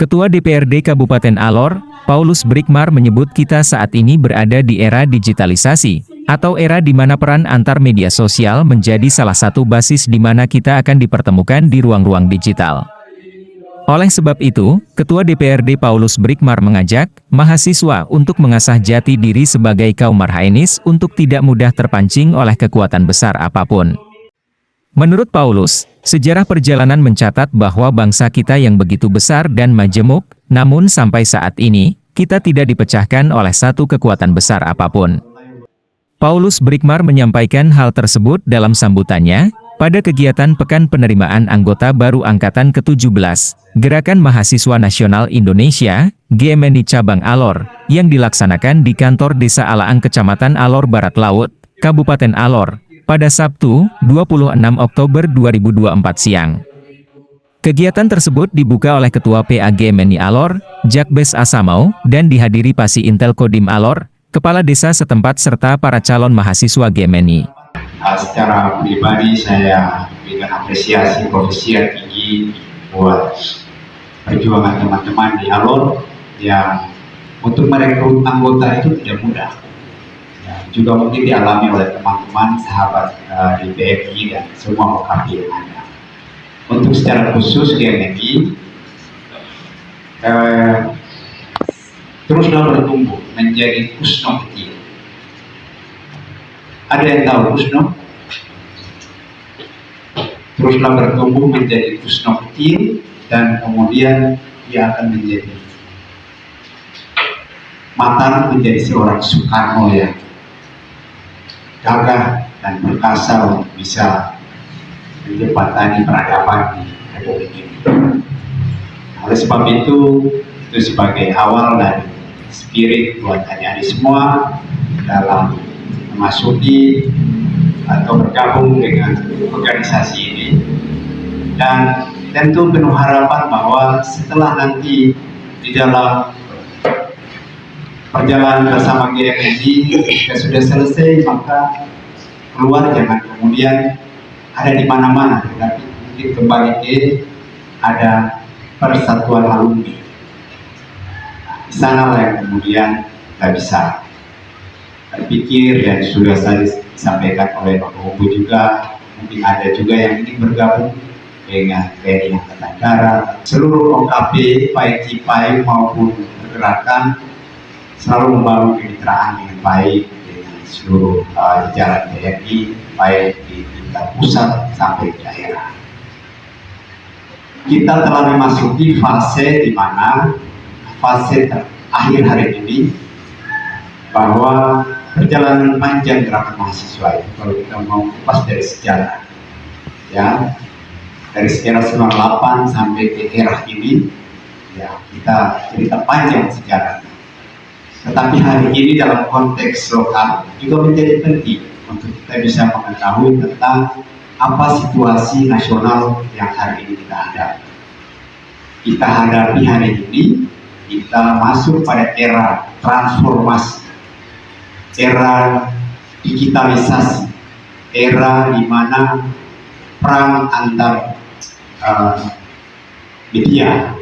Ketua DPRD Kabupaten Alor, Paulus Brikmar menyebut kita saat ini berada di era digitalisasi, atau era di mana peran antar media sosial menjadi salah satu basis di mana kita akan dipertemukan di ruang-ruang digital. Oleh sebab itu, Ketua DPRD Paulus Brikmar mengajak mahasiswa untuk mengasah jati diri sebagai kaum marhainis untuk tidak mudah terpancing oleh kekuatan besar apapun. Menurut Paulus, sejarah perjalanan mencatat bahwa bangsa kita yang begitu besar dan majemuk, namun sampai saat ini, kita tidak dipecahkan oleh satu kekuatan besar apapun. Paulus Brikmar menyampaikan hal tersebut dalam sambutannya pada kegiatan Pekan Penerimaan Anggota Baru Angkatan ke-17, Gerakan Mahasiswa Nasional Indonesia, GMNI Cabang Alor, yang dilaksanakan di kantor Desa Alaang Kecamatan Alor Barat Laut, Kabupaten Alor, pada Sabtu, 26 Oktober 2024 siang. Kegiatan tersebut dibuka oleh Ketua PA GMNI Alor, Jakbes Asamau, dan dihadiri Pasi Intel Kodim Alor, Kepala Desa setempat serta para calon mahasiswa GMNI. Secara pribadi saya berikan apresiasi profesi yang tinggi buat perjuangan teman-teman di Alor yang untuk merekrut anggota itu tidak mudah. Juga mungkin dialami oleh teman-teman sahabat di BMI dan semua OKP yang ada. Untuk secara khusus GMNI teruslah bertumbuh menjadi Kusno kecil. Ada yang tahu Kusno? Teruslah bertumbuh menjadi Kusno kecil dan kemudian dia akan menjadi matang menjadi seorang Soekarno yang gagah dan perkasa untuk bisa menjembatani peradaban di Republik ini. Oleh sebab itu sebagai awal dan spirit buat adik-adik semua dalam memasuki atau bergabung dengan organisasi ini, dan tentu penuh harapan bahwa setelah nanti di dalam perjalanan bersama GMNI jika sudah selesai, maka keluar jangan kemudian ada di mana-mana, tetapi mungkin kembali ke ada persatuan alumni. Di sana lah yang kemudian kita bisa berpikir, dan sudah saya disampaikan oleh Bapak Umbu juga, mungkin ada juga yang ingin bergabung dengan TNI Angkatan Darat. Seluruh OKP, baik CIPAI maupun pergerakan, selalu membangun kemitraan dengan baik dengan seluruh jajaran TNI, baik di tingkat pusat sampai daerah. Kita telah memasuki fase di mana fase terakhir hari ini, bahwa perjalanan panjang gerakan mahasiswa itu, kalau kita mau lepas dari sejarah, ya, dari sejarah 98 sampai ke era ini, ya, kita cerita panjang sejarahnya. Tetapi hari ini dalam konteks lokal juga menjadi penting untuk kita bisa mengetahui tentang apa situasi nasional yang hari ini kita hadapi. Kita hadapi hari ini, kita masuk pada era transformasi, era digitalisasi, era di mana perang antar media,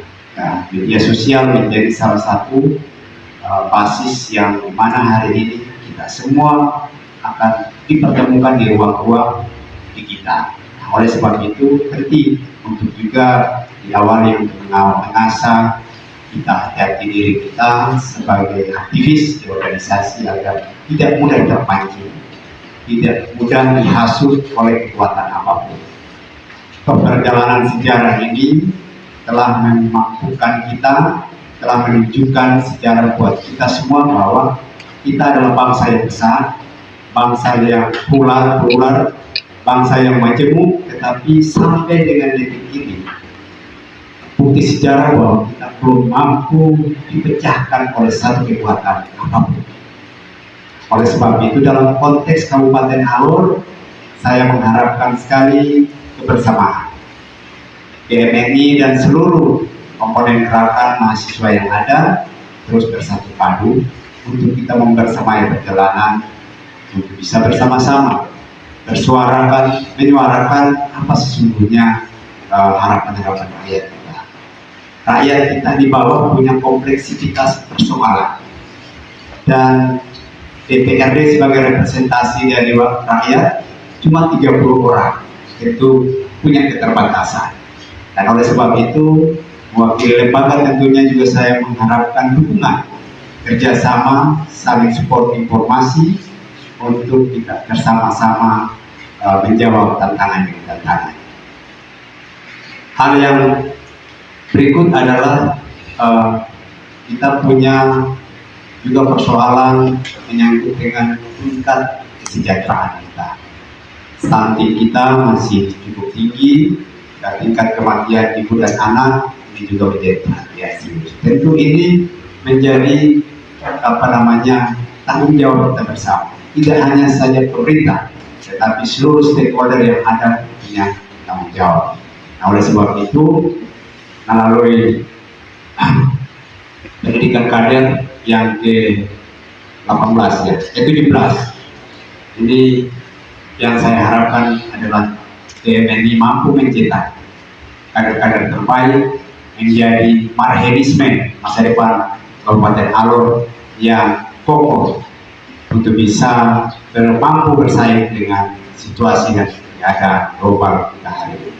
media sosial menjadi salah satu basis yang mana hari ini kita semua akan dipertemukan di ruang-ruang digital. Oleh sebab itu penting untuk juga diawali untuk mengasah kita jati diri kita sebagai aktivis di organisasi agar tidak mudah terpancing, tidak mudah dihasut oleh kekuatan apapun. Perjalanan sejarah ini telah memampukan kita, telah menunjukkan sejarah buat kita semua bahwa kita adalah bangsa yang besar, bangsa yang plural, bangsa yang majemuk, tetapi sampai dengan detik ini bukti sejarah bahwa kita belum mampu dipecahkan oleh satu kekuatan apapun. Oleh sebab itu dalam konteks Kabupaten Alor, saya mengharapkan sekali kebersamaan GMNI dan seluruh komponen gerakan mahasiswa yang ada terus bersatu padu untuk kita membersamai perjalanan, untuk bisa bersama-sama menyuarakan apa sesungguhnya harapan-harapan rakyat kita. rakyat kita di bawah punya kompleksitas persoalan, dan DPRD sebagai representasi dari rakyat cuma 30 orang, itu punya keterbatasan. Dan oleh sebab itu, mewakili lembaga tentunya juga saya mengharapkan dukungan, kerjasama, saling support informasi untuk kita bersama-sama menjawab tantangan demi tantangan. Hal yang berikut adalah kita punya juga persoalan menyangkut dengan tingkat kesejahteraan kita. Stunting kita masih cukup tinggi, dan tingkat kematian ibu dan anak ini juga menjadi perhatian serius. Tentu ini menjadi tanggung jawab kita bersama. Tidak hanya saja pemerintah, tetapi seluruh stakeholder yang ada punya tanggung jawab. Nah, oleh sebab itu, melalui pendidikan kader yang ke-18 ya, ke-17, ini yang saya harapkan adalah TMNI mampu mencetak kader-kader terbaik menjadi marhenisme masa depan Kabupaten Alor yang kokoh untuk bisa mampu bersaing dengan situasi yang ada global kita hari ini.